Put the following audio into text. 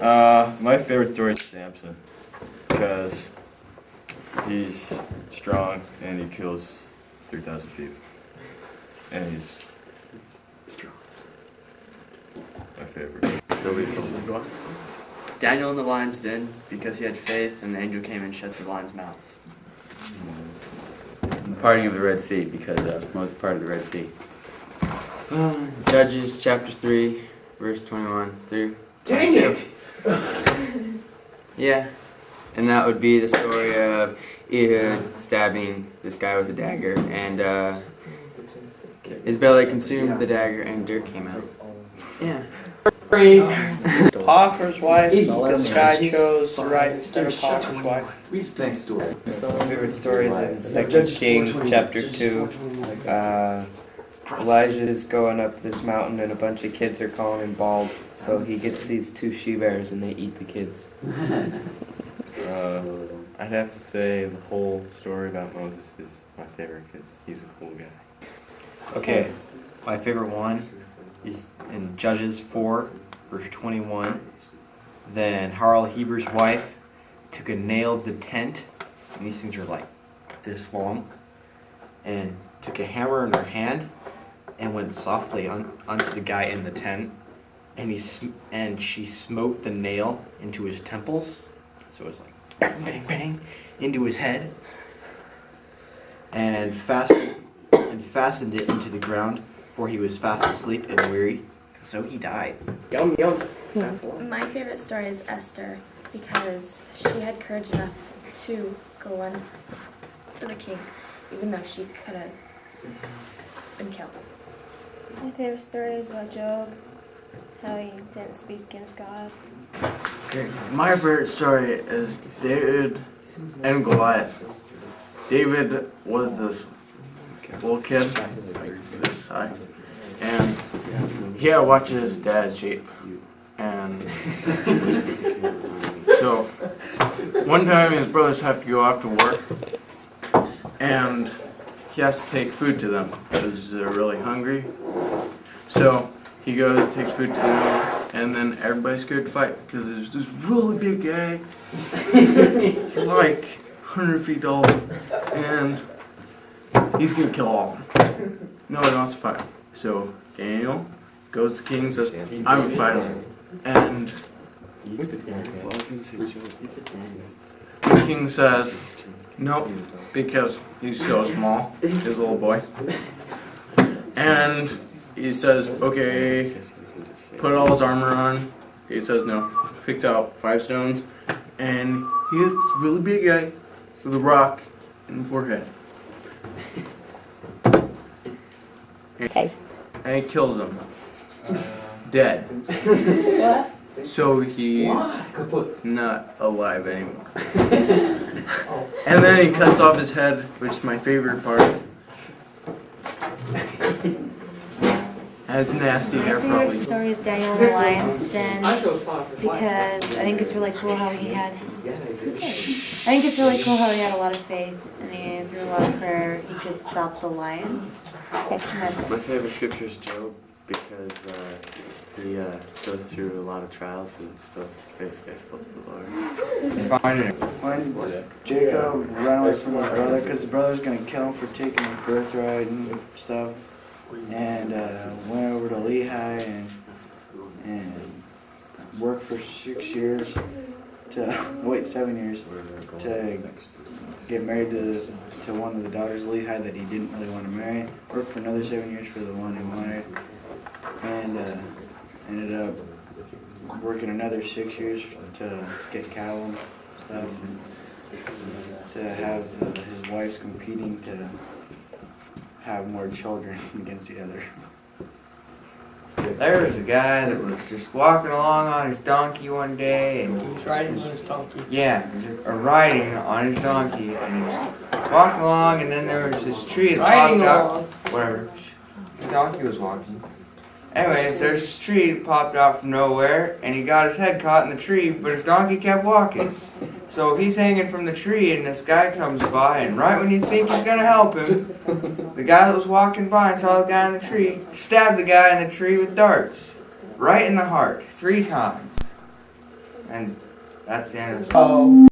My favorite story is Samson, because he's strong and he kills 3,000 people. And he's strong. My favorite. Daniel in the lion's den, because he had faith and the angel came and shut the lion's mouth. The parting of the Red Sea, because Moses parted the Red Sea. Judges chapter 3, verse 21 through. Dang it! Yeah. And that would be the story of Ehud stabbing this guy with a dagger, and his belly consumed the dagger, and dirt came out. Yeah. Potiphar's wife, because the guy chose the right instead of Potiphar's wife. Thanks, So my favorite story is in 2 Kings chapter 2. Elijah is going up this mountain and a bunch of kids are calling him bald. So he gets these 2 she-bears and they eat the kids. I'd have to say the whole story about Moses is my favorite because he's a cool guy. Okay, my favorite one is in Judges 4, verse 21. Then Harl Heber's wife took a nail of the tent, and these things are like this long, and took a hammer in her hand and went softly onto the guy in the tent, and she smote the nail into his temples, so it was like bang, bang, bang, into his head, and fastened it into the ground, for he was fast asleep and weary, and so he died. Yum, yum. My favorite story is Esther, because she had courage enough to go on to the king, even though she could have been killed. My favorite story is about Job, how he didn't speak against God. My favorite story is David and Goliath. David was this little kid, like this high, and he had to watch his dad sheep. And so one time his brothers have to go off to work, and he has to take food to them because they're really hungry. So he goes, takes food to them, and then everybody's scared to fight because there's this really big guy, like 100 feet tall, and he's gonna kill all of them. Nobody wants to fight. So Daniel goes to the king and says, I'm gonna fight him. And the king says, nope, because he's so small, his little boy. And he says, okay, put all his armor on. He says no. Picked out 5 stones, and he hits this really big guy with a rock in the forehead. Okay. And he kills him. Dead. So he's not alive anymore. And then he cuts off his head, which is my favorite part. Has nasty hair, My probably. favorite story is Daniel in the Lion's Den, because I think it's really cool how he had. I think it's really cool how he had a lot of faith, and through a lot of prayer, he could stop the lions. My favorite scripture is Job, because he goes through a lot of trials and still stays faithful to the Lord. He's finding Mine is Jacob ran away from his brother because his brother's going to kill him for taking his birthright and stuff. And went over to Lehi and worked for 6 years to 7 years to get married to one of the daughters of Lehi that he didn't really want to marry. Worked for another 7 years for the one he wanted, and ended up working another 6 years to get cattle and stuff, and to have his wives competing to have more children against the other. There was a guy that was just walking along on his donkey one day, and He was riding on his donkey. yeah, or riding on his donkey, and he was walking along, and then there was this tree that Riding popped out. along. Whatever. The donkey was walking. Anyways, there's this tree that popped out from nowhere, and he got his head caught in the tree, but his donkey kept walking. So he's hanging from the tree, and this guy comes by, and right when you think he's gonna help him, the guy that was walking by and saw the guy in the tree, stabbed the guy in the tree with darts, right in the heart, 3 times. And that's the end of the story.